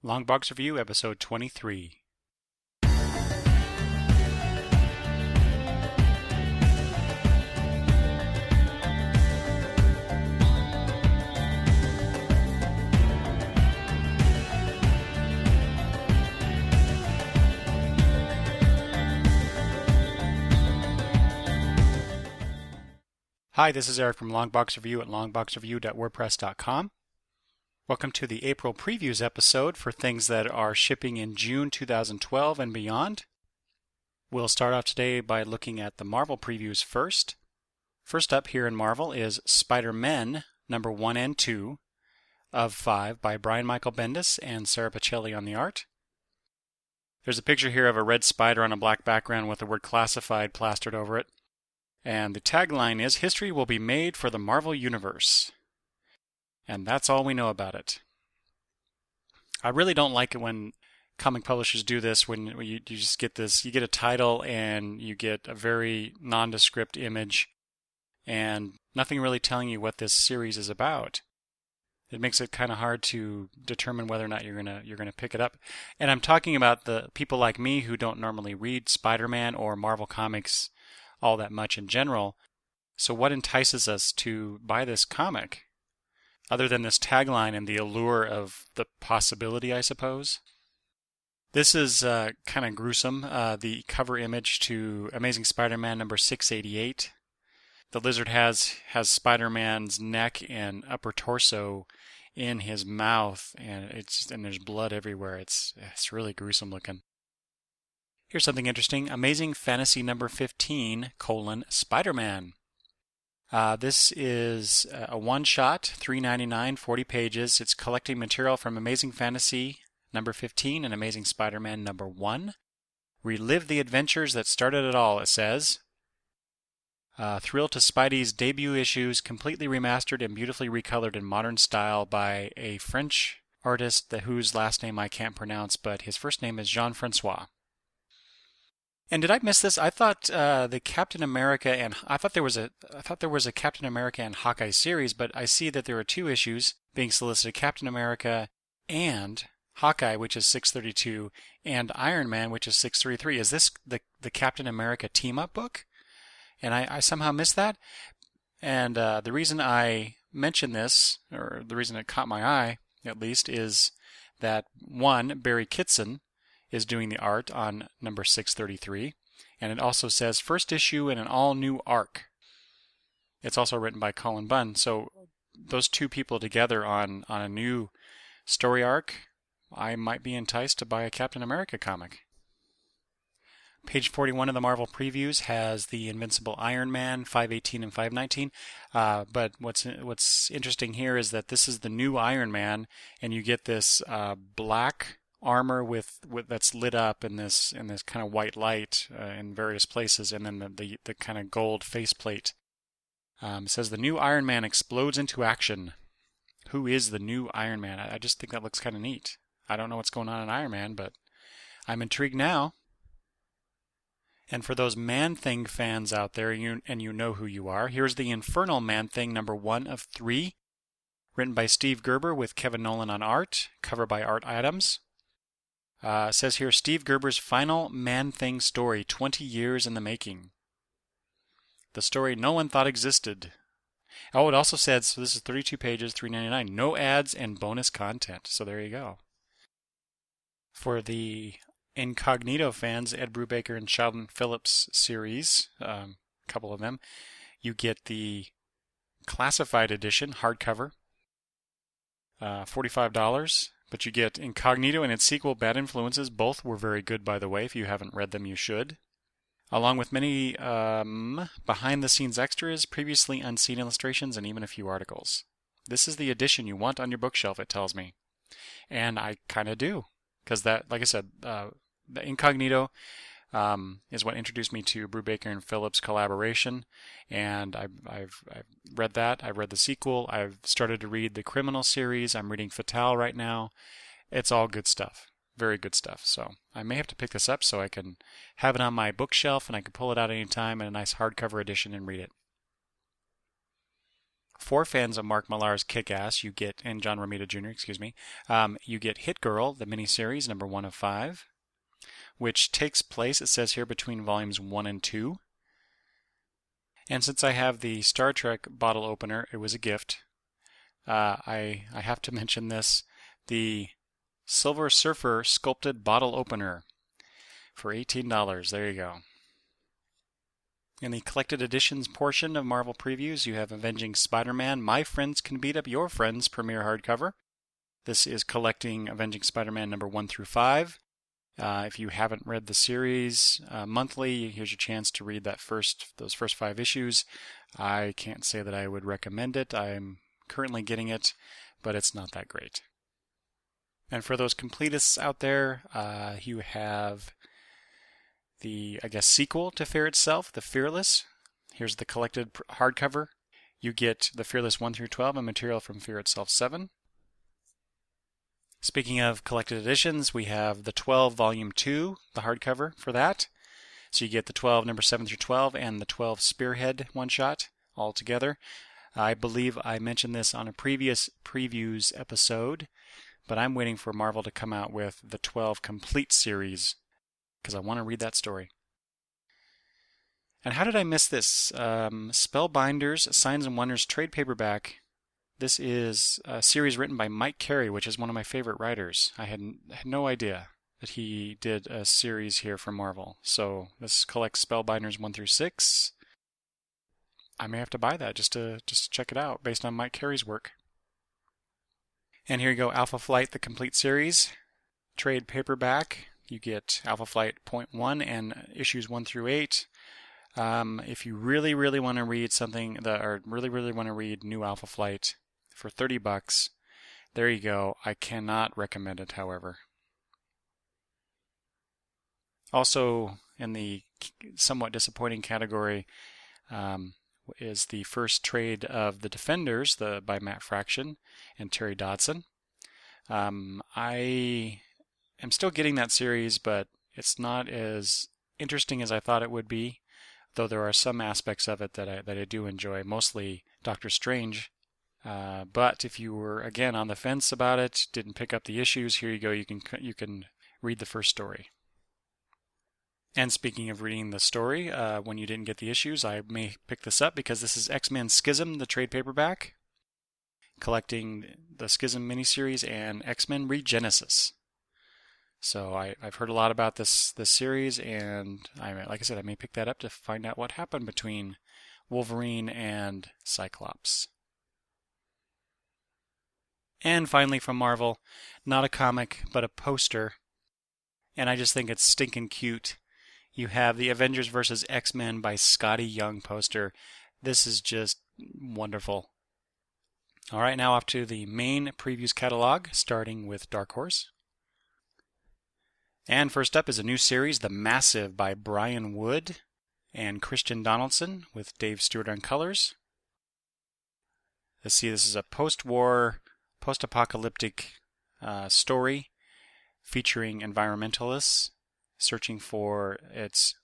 Longbox Review, Episode 23. Hi, this is Eric from Longbox Review at longboxreview.wordpress.com. Welcome to the April Previews episode for things that are shipping in June 2012 and beyond. We'll start off today by looking at the Marvel previews first. First up here in Marvel is Spider-Men number 1 and 2 of 5 by Brian Michael Bendis and Sara Pichelli on the art. There's a picture here of a red spider on a black background with the word classified plastered over it. And the tagline is, "History will be made for the Marvel Universe." And that's all we know about it. I really don't like it when comic publishers do this, when you just get this, you get a title and you get a very nondescript image and nothing really telling you what this series is about. It makes it kind of hard to determine whether or not you're gonna pick it up. And I'm talking about the people like me who don't normally read Spider-Man or Marvel Comics all that much in general. So what entices us to buy this comic? Other than this tagline and the allure of the possibility, I suppose. This is kind of gruesome. The cover image to Amazing Spider-Man number 688. The lizard has Spider-Man's neck and upper torso in his mouth, and there's blood everywhere. It's really gruesome looking. Here's something interesting. Amazing Fantasy number 15, Spider-Man. This is a one-shot, $3.99, 40 pages. It's collecting material from Amazing Fantasy number 15 and Amazing Spider-Man number 1. Relive the adventures that started it all, it says. Thrill to Spidey's debut issues, completely remastered and beautifully recolored in modern style by a French artist whose last name I can't pronounce, but his first name is Jean-Francois. And did I miss this? I thought the Captain America and I thought there was a Captain America and Hawkeye series, but I see that there are two issues being solicited: Captain America and Hawkeye, which is 632, and Iron Man, which is 633. Is this the Captain America team-up book? And I somehow missed that. And the reason I mention this, or the reason it caught my eye at least, is that one, Barry Kitson is doing the art on number 633, and it also says first issue in an all-new arc. It's also written by Colin Bunn, so those two people together on a new story arc, I might be enticed to buy a Captain America comic. Page 41 of the Marvel previews has the Invincible Iron Man, 518 and 519. But what's interesting here is that this is the new Iron Man, and you get this black armor with that's lit up in this kind of white light in various places, and then the kind of gold faceplate. It says the new Iron Man explodes into action. Who is the new Iron Man? I just think that looks kind of neat. I don't know what's going on in Iron Man, but I'm intrigued now. And for those Man-Thing fans out there, you know who you are, here's the Infernal Man-Thing number 1 of 3, written by Steve Gerber with Kevin Nolan on art, cover by Art Adams. It says here, Steve Gerber's final Man-Thing story, 20 years in the making. The story no one thought existed. Oh, it also says, so this is 32 pages, $3.99, no ads and bonus content. So there you go. For the Incognito fans, Ed Brubaker and Sheldon Phillips series, a couple of them, you get the classified edition, hardcover, $45. But you get Incognito and its sequel, Bad Influences. Both were very good, by the way. If you haven't read them, you should. Along with many behind-the-scenes extras, previously unseen illustrations, and even a few articles. This is the edition you want on your bookshelf, it tells me. And I kind of do. Because that, like I said, the Incognito is what introduced me to Brubaker and Phillips collaboration, and I've read that. I've read the sequel. I've started to read the Criminal series. I'm reading Fatale right now. It's all good stuff, very good stuff. So I may have to pick this up so I can have it on my bookshelf and I can pull it out anytime in a nice hardcover edition and read it. for fans of Mark Millar's Kick-Ass, you get, and John Romita Jr., you get Hit Girl, the miniseries, number 1 of 5, which takes place, it says here, between volumes 1 and 2. And since I have the Star Trek bottle opener, it was a gift. I have to mention this, the Silver Surfer sculpted bottle opener for $18. There you go. In the collected editions portion of Marvel Previews, you have Avenging Spider-Man, My Friends Can Beat Up Your Friends premiere hardcover. This is collecting Avenging Spider-Man number 1 through 5. If you haven't read the series monthly, here's your chance to read those first 5 issues. I can't say that I would recommend it. I'm currently getting it, but it's not that great. And for those completists out there, you have the, sequel to Fear itself, The Fearless. Here's the collected hardcover. You get The Fearless 1 through 12 and material from Fear itself 7. Speaking of collected editions, we have the 12 Volume 2, the hardcover for that. So you get the 12 number 7 through 12 and the 12 Spearhead one-shot all together. I believe I mentioned this on a previous previews episode, but I'm waiting for Marvel to come out with the 12 complete series because I want to read that story. And how did I miss this? Spellbinders, Signs and Wonders trade paperback. This is a series written by Mike Carey, which is one of my favorite writers. I had no idea that he did a series here for Marvel. So this collects Spellbinders 1 through 6. I may have to buy that just to check it out based on Mike Carey's work. And here you go, Alpha Flight, the complete series. Trade paperback. You get Alpha Flight .1 and issues 1 through 8. If you really, really want to read something really want to read New Alpha Flight for $30, there you go. I cannot recommend it, however. Also, in the somewhat disappointing category, is the first trade of The Defenders by Matt Fraction and Terry Dodson. I am still getting that series, but it's not as interesting as I thought it would be, though there are some aspects of it that I do enjoy, mostly Doctor Strange. But if you were, again, on the fence about it, didn't pick up the issues, here you go, you can read the first story. And speaking of reading the story, when you didn't get the issues, I may pick this up because this is X-Men Schism, the trade paperback, collecting the Schism miniseries and X-Men Regenesis. So I've heard a lot about this series, and like I said, I may pick that up to find out what happened between Wolverine and Cyclops. And finally from Marvel, not a comic, but a poster, and I just think it's stinking cute. You have the Avengers vs. X-Men by Scotty Young poster. This is just wonderful. All right, now off to the main previews catalog, starting with Dark Horse. And first up is a new series, The Massive by Brian Wood and Christian Donaldson with Dave Stewart on colors. Let's see, this is a post-war, post-apocalyptic story featuring environmentalists searching for its,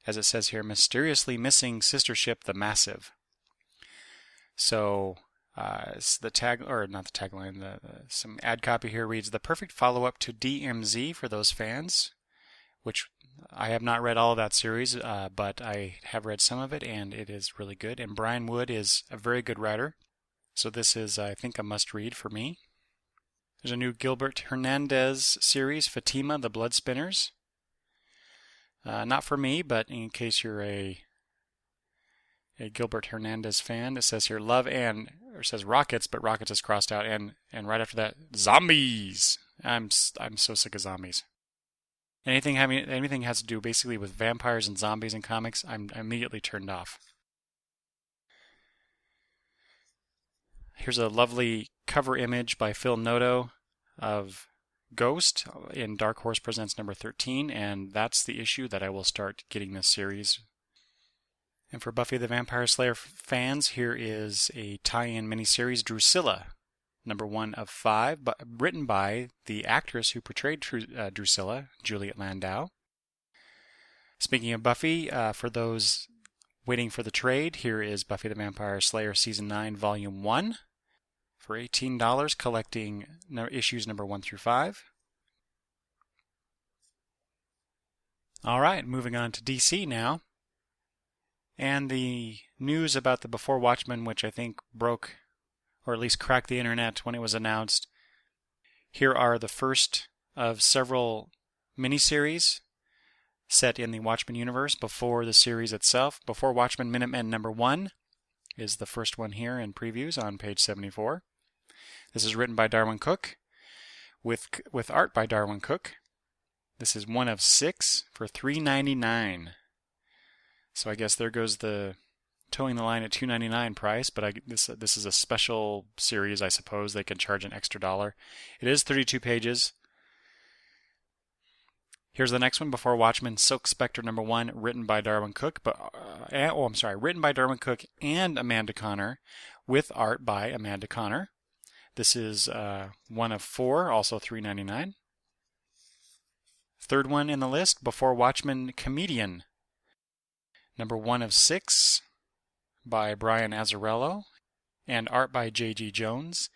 as it says here, mysteriously missing sister ship, The Massive. So, it's the some ad copy here reads, the perfect follow-up to DMZ for those fans, which I have not read all of that series, but I have read some of it, and it is really good. And Brian Wood is a very good writer, so this is, I think, a must-read for me. There's a new Gilbert Hernandez series, Fatima, The Blood Spinners. Not for me, but in case you're a Gilbert Hernandez fan, it says here it says Rockets, but Rockets is crossed out, and right after that, zombies. I'm so sick of zombies. Anything has to do basically with vampires and zombies in comics, I'm immediately turned off. Here's a lovely cover image by Phil Noto of Ghost in Dark Horse Presents number 13, and that's the issue that I will start getting this series. And for Buffy the Vampire Slayer fans, here is a tie-in miniseries, Drusilla, number 1 of 5, written by the actress who portrayed Drusilla, Juliet Landau. Speaking of Buffy, for those Waiting for the trade, here is Buffy the Vampire Slayer Season 9, Volume 1 for $18, collecting issues number 1 through 5. All right, moving on to DC now. And the news about the Before Watchmen, which I think broke, or at least cracked the internet when it was announced. Here are the first of several miniseries set in the Watchmen universe before the series itself. Before Watchmen Minutemen number 1 is the first one here in previews on page 74. This is written by Darwyn Cooke with art by Darwyn Cooke. This is one of 6 for $3.99. So I guess there goes the towing the line at $2.99 price, but this is a special series, I suppose. They can charge an extra $1. It is 32 pages. Here's the next one, Before Watchmen, Silk Spectre number 1, written by Darwyn Cooke, written by Darwyn Cooke and Amanda Conner, with art by Amanda Conner. This is one of 4, also $3.99. Third one in the list, Before Watchmen Comedian, number 1 of 6, by Brian Azzarello, and art by J.G. Jones.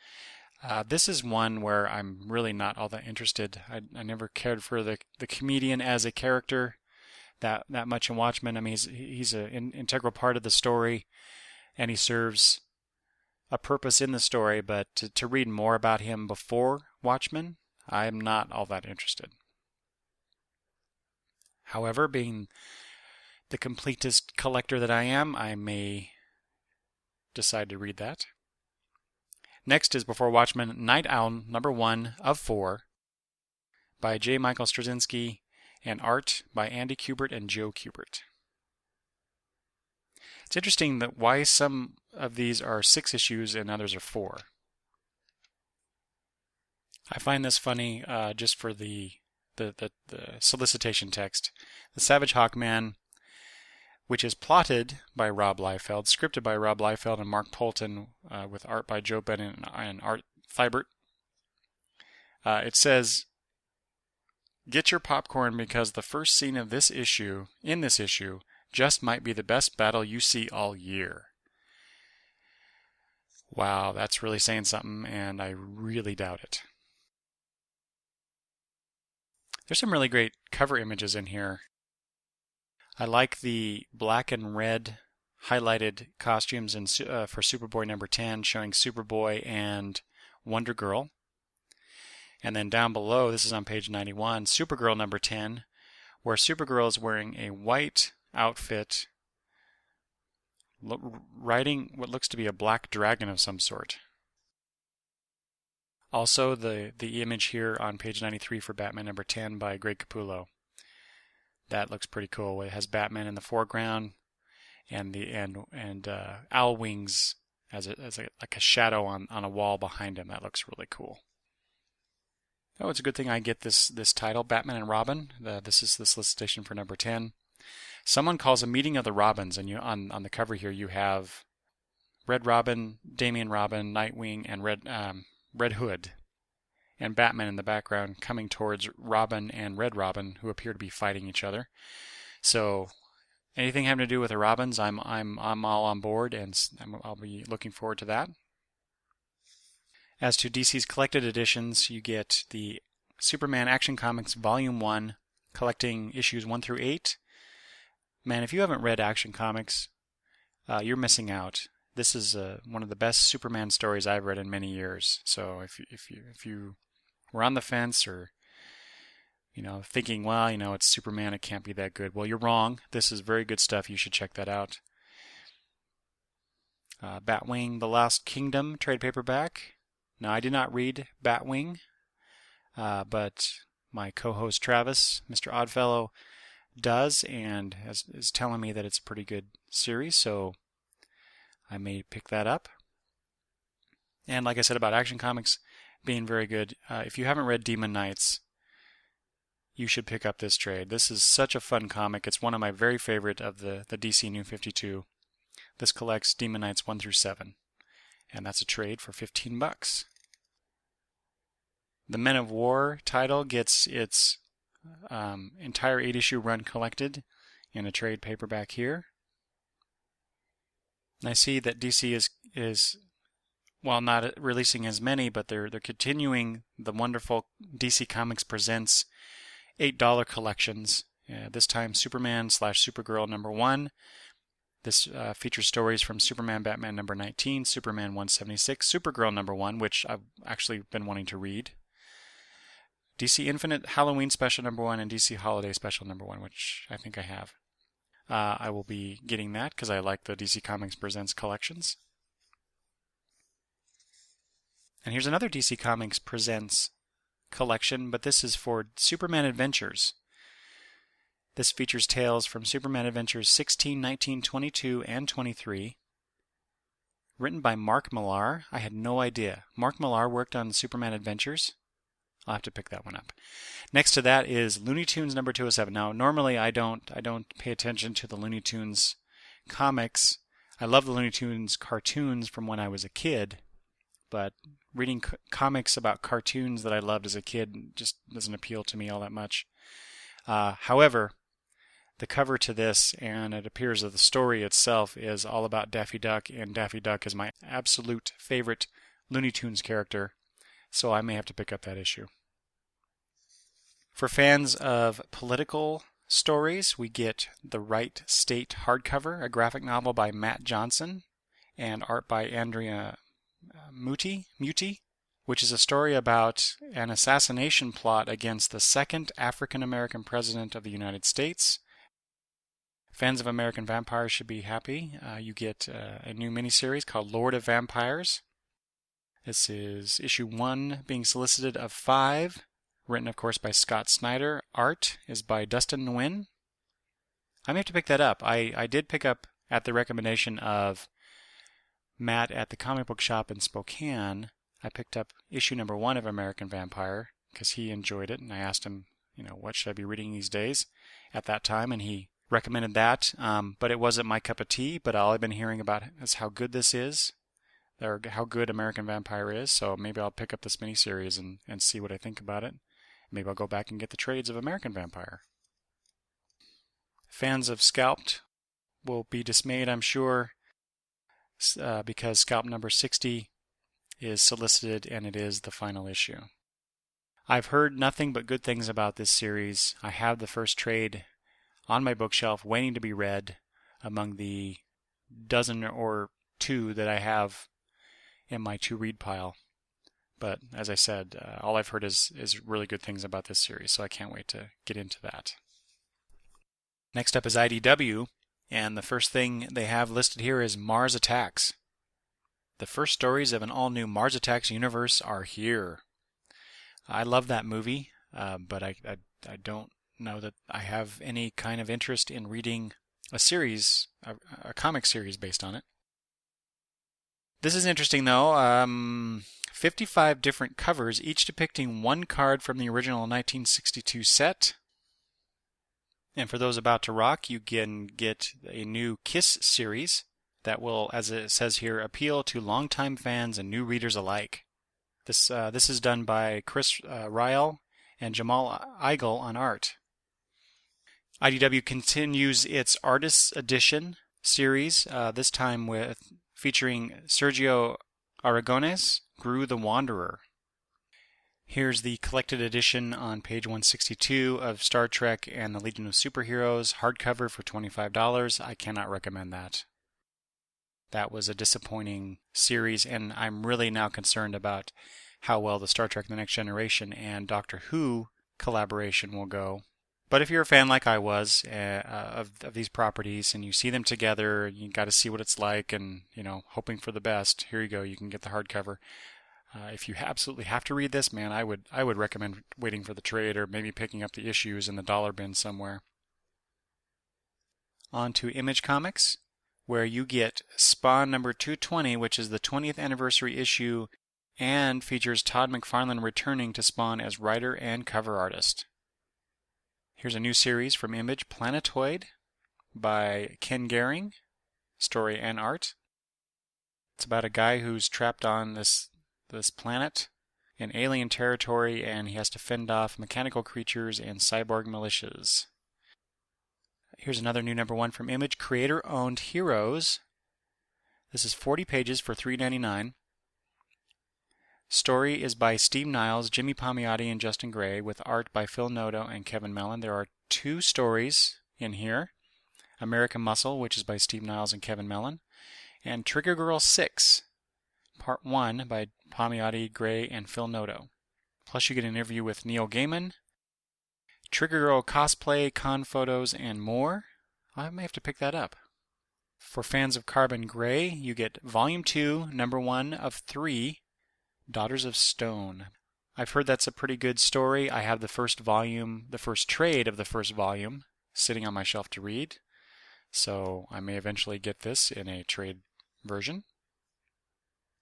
This is one where I'm really not all that interested. I never cared for the comedian as a character that much in Watchmen. I mean, he's an integral part of the story, and he serves a purpose in the story, but to read more about him before Watchmen, I'm not all that interested. However, being the completist collector that I am, I may decide to read that. Next is Before Watchmen Night Owl number 1 of 4 by J. Michael Straczynski and art by Andy Kubert and Joe Kubert. It's interesting that why some of these are 6 issues and others are 4. I find this funny just for the solicitation text. The Savage Hawkman, which is plotted by Rob Liefeld, scripted by Rob Liefeld and Mark Polton, with art by Joe Bennett and Art Thibert. It says, "Get your popcorn because the first scene of this issue, just might be the best battle you see all year." Wow, that's really saying something, and I really doubt it. There's some really great cover images in here. I like the black and red highlighted costumes for Superboy number 10, showing Superboy and Wonder Girl. And then down below, this is on page 91, Supergirl number 10, where Supergirl is wearing a white outfit, riding what looks to be a black dragon of some sort. Also, the image here on page 93 for Batman number 10 by Greg Capullo. That looks pretty cool. It has Batman in the foreground and owl wings as like a shadow on a wall behind him. That looks really cool. Oh, it's a good thing I get this title, Batman and Robin. This is the solicitation for number 10. Someone calls a meeting of the Robins, and on the cover here you have Red Robin, Damian Robin, Nightwing, and Red Hood, and Batman in the background coming towards Robin and Red Robin, who appear to be fighting each other. So anything having to do with the Robins, I'm all on board, and I'll be looking forward to that. As to DC's collected editions, you get the Superman Action Comics Volume 1, collecting issues 1 through 8. Man, if you haven't read Action Comics, you're missing out. This is one of the best Superman stories I've read in many years. So if you were on the fence, or thinking, well, it's Superman, it can't be that good, well, you're wrong. This is very good stuff. You should check that out. Batwing: The Lost Kingdom trade paperback. Now, I did not read Batwing, but my co-host Travis, Mr. Oddfellow, does, and is telling me that it's a pretty good series, so I may pick that up. And like I said about Action Comics being very good, if you haven't read Demon Knights, you should pick up this trade. This is such a fun comic. It's one of my very favorite of the DC New 52. This collects Demon Knights 1 through 7. And that's a trade for $15. The Men of War title gets its entire 8-issue run collected in a trade paperback here. And I see that DC is well, not releasing as many, but they're continuing the wonderful DC Comics Presents $8 collections. This time Superman/Supergirl #1. This features stories from Superman Batman #19, Superman 176, Supergirl #1, which I've actually been wanting to read, DC Infinite Halloween Special #1, and DC Holiday Special #1, which I think I have. I will be getting that because I like the DC Comics Presents collections. And here's another DC Comics Presents collection, but this is for Superman Adventures. This features tales from Superman Adventures 16, 19, 22, and 23. Written by Mark Millar. I had no idea. Mark Millar worked on Superman Adventures. I'll have to pick that one up. Next to that is Looney Tunes number 207. Now, normally I don't pay attention to the Looney Tunes comics. I love the Looney Tunes cartoons from when I was a kid, but reading comics about cartoons that I loved as a kid just doesn't appeal to me all that much. However, the cover to this, and it appears that the story itself is all about Daffy Duck, and Daffy Duck is my absolute favorite Looney Tunes character, so I may have to pick up that issue. For fans of political stories, we get The Right State hardcover, a graphic novel by Matt Johnson, and art by Andrea Muti, which is a story about an assassination plot against the second African American president of the United States. Fans of American Vampires should be happy. You get a new miniseries called Lord of Vampires. This is issue 1 being solicited of 5, written of course by Scott Snyder. Art is by Dustin Nguyen. I may have to pick that up. I did pick up at the recommendation of Matt at the comic book shop in Spokane. I picked up issue number 1 of American Vampire because he enjoyed it, and I asked him, what should I be reading these days at that time, and he recommended that, but it wasn't my cup of tea, but all I've been hearing about is how good this is, or how good American Vampire is, so maybe I'll pick up this miniseries and see what I think about it. Maybe I'll go back and get the trades of American Vampire. Fans of Scalped will be dismayed, I'm sure, because Scalped number 60 is solicited, and it is the final issue. I've heard nothing but good things about this series. I have the first trade on my bookshelf waiting to be read among the dozen or two that I have in my to-read pile. But as I said, all I've heard is really good things about this series, so I can't wait to get into that. Next up is IDW, and the first thing they have listed here is Mars Attacks. The first stories of an all-new Mars Attacks universe are here. I love that movie, but I don't know that I have any kind of interest in reading a series, a comic series based on it. This is interesting though. 55 different covers, each depicting one card from the original 1962 set. And for those about to rock, you can get a new Kiss series that will, as it says here, appeal to longtime fans and new readers alike. This is done by Chris Ryall and Jamal Igle on art. IDW continues its Artists Edition series, this time featuring Sergio Aragones, Gru the Wanderer. Here's the collected edition on page 162 of Star Trek and the Legion of Superheroes, hardcover for $25. I cannot recommend that. That was a disappointing series, and I'm really now concerned about how well the Star Trek The Next Generation and Doctor Who collaboration will go. But if you're a fan like I was of these properties and you see them together, you got to see what it's like and, hoping for the best. Here you go. You can get the hardcover. If you absolutely have to read this, man, I would recommend waiting for the trade or maybe picking up the issues in the dollar bin somewhere. On to Image Comics, where you get Spawn number 220, which is the 20th anniversary issue and features Todd McFarlane returning to Spawn as writer and cover artist. Here's a new series from Image, Planetoid, by Ken Gehring, story and art. It's about a guy who's trapped on this planet in alien territory, and he has to fend off mechanical creatures and cyborg militias. Here's another new number 1 from Image, Creator-Owned Heroes, This is 40 pages for $3.99. Story is by Steve Niles, Jimmy Palmiotti, and Justin Gray, with art by Phil Noto and Kevin Mellon. There are 2 stories in here. American Muscle, which is by Steve Niles and Kevin Mellon, and Trigger Girl 6, Part 1 by Palmiotti, Gray, and Phil Noto. Plus you get an interview with Neil Gaiman, Trigger Girl cosplay, con photos, and more. I may have to pick that up. For fans of Carbon Gray, you get Volume 2, Number 1 of 3, Daughters of Stone. I've heard that's a pretty good story. I have the first volume, the first trade of the first volume, sitting on my shelf to read. So I may eventually get this in a trade version.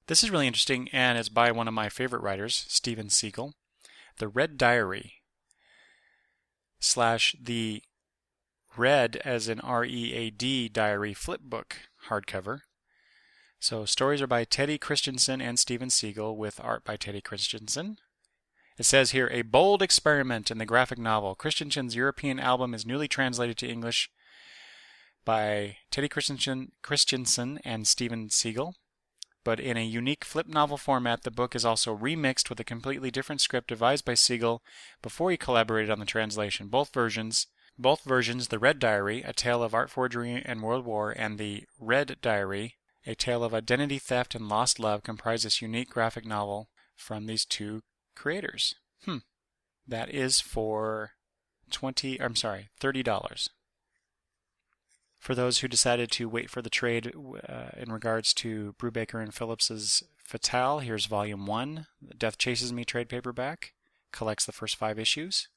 This is really interesting, and it's by one of my favorite writers, Steven Seagle. The Red Diary / the Red, as in R-E-A-D, Diary flipbook hardcover. So stories are by Teddy Christensen and Steven Seagle, with art by Teddy Christensen. It says here, a bold experiment in the graphic novel. Christensen's European album is newly translated to English by Teddy Christensen and Steven Seagle. But in a unique flip novel format, the book is also remixed with a completely different script devised by Seagle before he collaborated on the translation. Both versions, The Red Diary, A Tale of Art Forgery and World War, and The Red Diary, A Tale of Identity Theft and Lost Love, comprise this unique graphic novel from these 2 creators. That is for $30. For those who decided to wait for the trade in regards to Brubaker and Phillips's Fatale, here's Volume 1, Death Chases Me trade paperback. Collects the first 5 issues.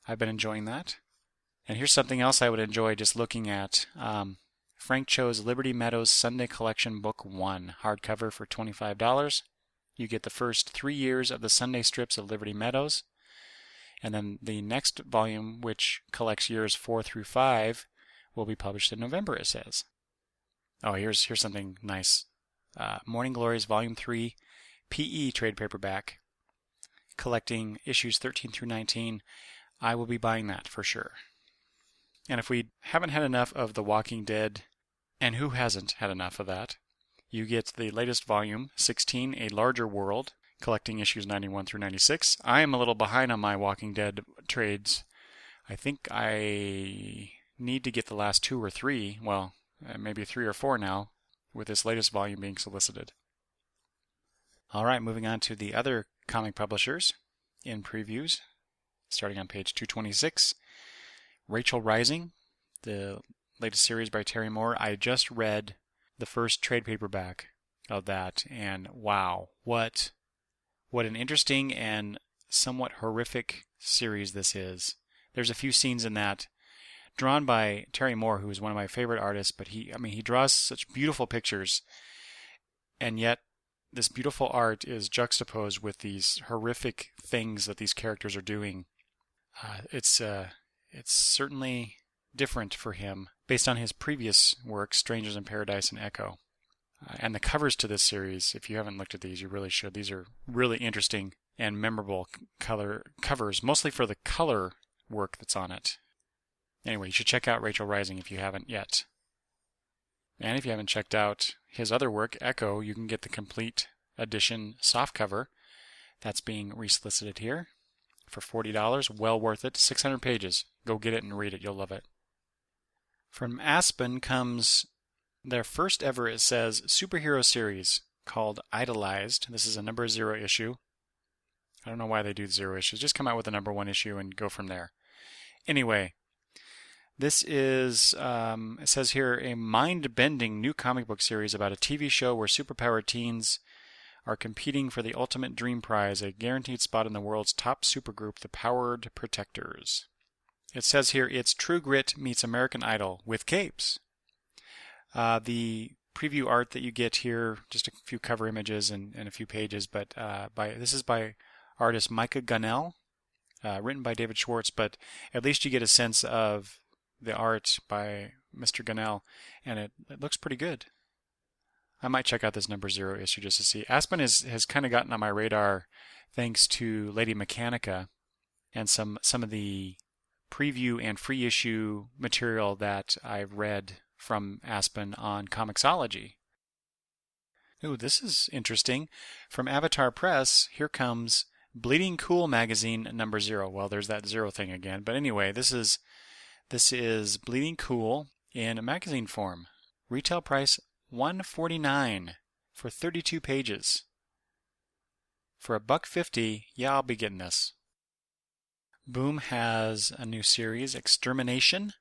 I've been enjoying that. And here's something else I would enjoy just looking at. Frank Cho's Liberty Meadows Sunday Collection Book 1, hardcover for $25. You get the first 3 years of the Sunday strips of Liberty Meadows. And then the next volume, which collects years 4 through 5, will be published in November, it says. Oh, here's something nice. Morning Glories Volume 3 PE trade paperback, collecting issues 13 through 19. I will be buying that for sure. And if we haven't had enough of The Walking Dead, and who hasn't had enough of that, you get the latest volume, 16, A Larger World, collecting issues 91 through 96. I am a little behind on my Walking Dead trades. I think I need to get the last 2 or 3, well, maybe 3 or 4 now, with this latest volume being solicited. All right, moving on to the other comic publishers in previews, starting on page 226. Rachel Rising, the latest series by Terry Moore. I just read the first trade paperback of that, and wow, what an interesting and somewhat horrific series this is. There's a few scenes in that drawn by Terry Moore, who is one of my favorite artists, but he draws such beautiful pictures, and yet this beautiful art is juxtaposed with these horrific things that these characters are doing. It's certainly different for him, based on his previous work, Strangers in Paradise and Echo. And the covers to this series, if you haven't looked at these, you really should. These are really interesting and memorable color covers, mostly for the color work that's on it. Anyway, you should check out Rachel Rising if you haven't yet. And if you haven't checked out his other work, Echo, you can get the complete edition softcover. That's being resolicited here for $40. Well worth it. 600 pages. Go get it and read it. You'll love it. From Aspen comes their first ever, it says, superhero series called Idolized. This is a number 0 issue. I don't know why they do 0 issues. Just come out with a number 1 issue and go from there. Anyway, this is, it says here, a mind-bending new comic book series about a TV show where superpowered teens are competing for the ultimate dream prize, a guaranteed spot in the world's top supergroup, the Powered Protectors. It says here, it's True Grit meets American Idol with capes. The preview art that you get here, just a few cover images and a few pages, but this is by artist Micah Gunnell, written by David Schwartz, but at least you get a sense of the art by Mr. Gunnell, and it looks pretty good. I might check out this number 0 issue just to see. Aspen has kind of gotten on my radar thanks to Lady Mechanica and some of the preview and free issue material that I've read from Aspen on Comixology. Ooh, this is interesting. From Avatar Press, here comes Bleeding Cool Magazine number 0. Well, there's that 0 thing again. But anyway, this is Bleeding Cool in magazine form. Retail price $149 for 32 pages. For $1.50, yeah, I'll be getting this. Boom has a new series, Extermination,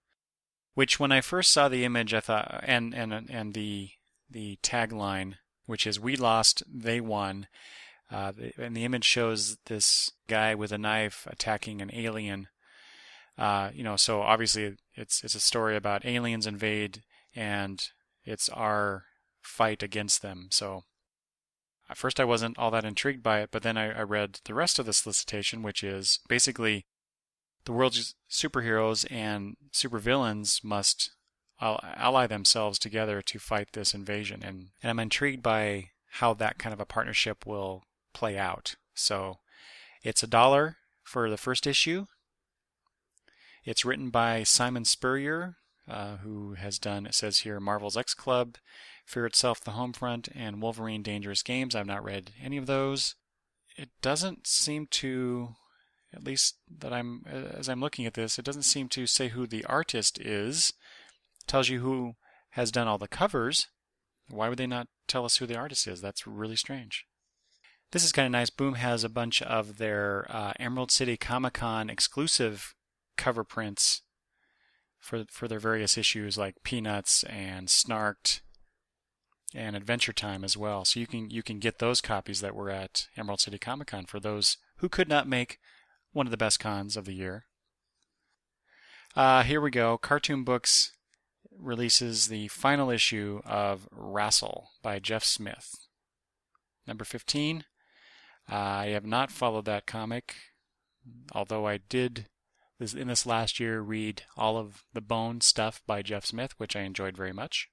which when I first saw the image, I thought, and the tagline, which is "We lost, they won," and the image shows this guy with a knife attacking an alien. So obviously it's a story about aliens invade, and it's our fight against them. So at first I wasn't all that intrigued by it, but then I read the rest of the solicitation, which is basically the world's superheroes and supervillains must ally themselves together to fight this invasion. And I'm intrigued by how that kind of a partnership will play out. So it's $1 for the first issue. It's written by Simon Spurrier, who has done, it says here, Marvel's X Club, Fear Itself, The Homefront, and Wolverine Dangerous Games. I've not read any of those. It doesn't seem to, at least that as I'm looking at this, it doesn't seem to say who the artist is. It tells you who has done all the covers. Why would they not tell us who the artist is? That's really strange. This is kind of nice. Boom has a bunch of their Emerald City Comic Con exclusive cover prints for their various issues, like Peanuts and Snarked and Adventure Time as well. So you can get those copies that were at Emerald City Comic Con for those who could not make one of the best cons of the year. Here we go. Cartoon Books releases the final issue of Rassle by Jeff Smith. Number 15. I have not followed that comic, although I did in this last year read all of the Bone stuff by Jeff Smith, which I enjoyed very much.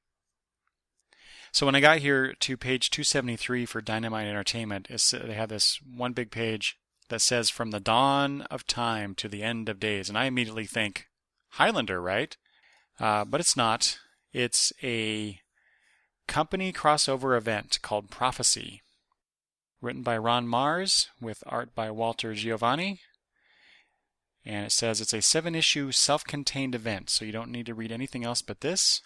So when I got here to page 273 for Dynamite Entertainment, they have this one big page that says "From the dawn of time to the end of days," and I immediately think Highlander, right? But it's not. It's a company crossover event called Prophecy, written by Ron Mars with art by Walter Giovanni. And it says it's a 7-issue self-contained event, so you don't need to read anything else but this.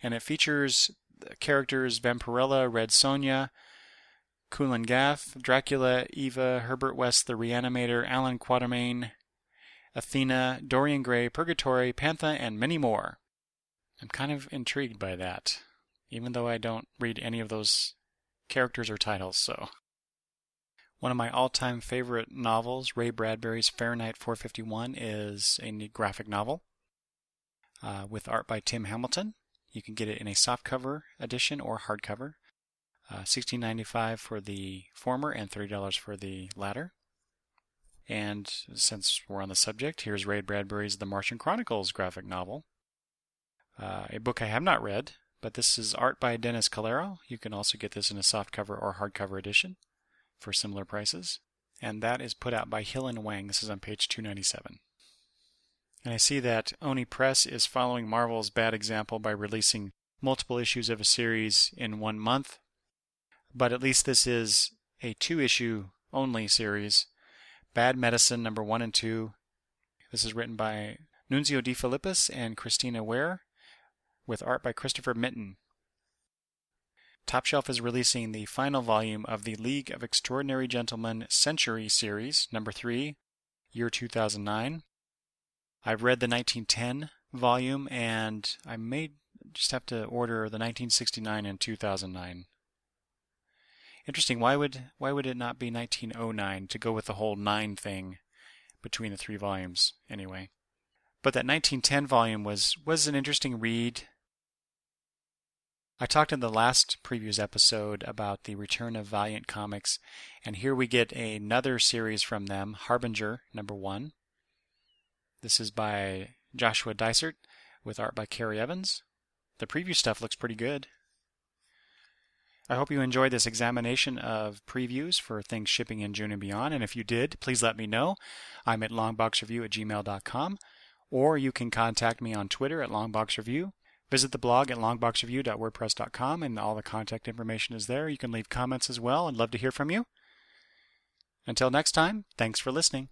And it features characters Vampirella, Red Sonja, Kulan Gath, Dracula, Eva, Herbert West the Reanimator, Alan Quatermain, Athena, Dorian Gray, Purgatory, Pantha, and many more. I'm kind of intrigued by that, even though I don't read any of those characters or titles. So, one of my all-time favorite novels, Ray Bradbury's Fahrenheit 451, is a neat graphic novel with art by Tim Hamilton. You can get it in a softcover edition or hardcover. $16.95 for the former and $30 for the latter. And since we're on the subject, here's Ray Bradbury's The Martian Chronicles graphic novel, a book I have not read, but this is art by Dennis Calero. You can also get this in a softcover or hardcover edition for similar prices. And that is put out by Hill and Wang. This is on page 297. And I see that Oni Press is following Marvel's bad example by releasing multiple issues of a series in 1 month. But at least this is a 2-issue only series. Bad Medicine number 1 and 2. This is written by Nunzio De Filippis and Christina Ware, with art by Christopher Minton. Top Shelf is releasing the final volume of the League of Extraordinary Gentlemen Century series, number 3, year 2009. I've read the 1910 volume, and I may just have to order the 1969 and 2009. Interesting. Why would it not be 1909 to go with the whole 9 thing between the 3 volumes anyway? But that 1910 volume was an interesting read. I talked in the last previews episode about the return of Valiant Comics, and here we get another series from them, Harbinger number 1. This is by Joshua Dysart with art by Kerry Evans. The preview stuff looks pretty good. I hope you enjoyed this examination of previews for things shipping in June and beyond, and if you did, please let me know. I'm at longboxreview@gmail.com, or you can contact me on Twitter at longboxreview. Visit the blog at longboxreview.wordpress.com, and all the contact information is there. You can leave comments as well. I'd love to hear from you. Until next time, thanks for listening.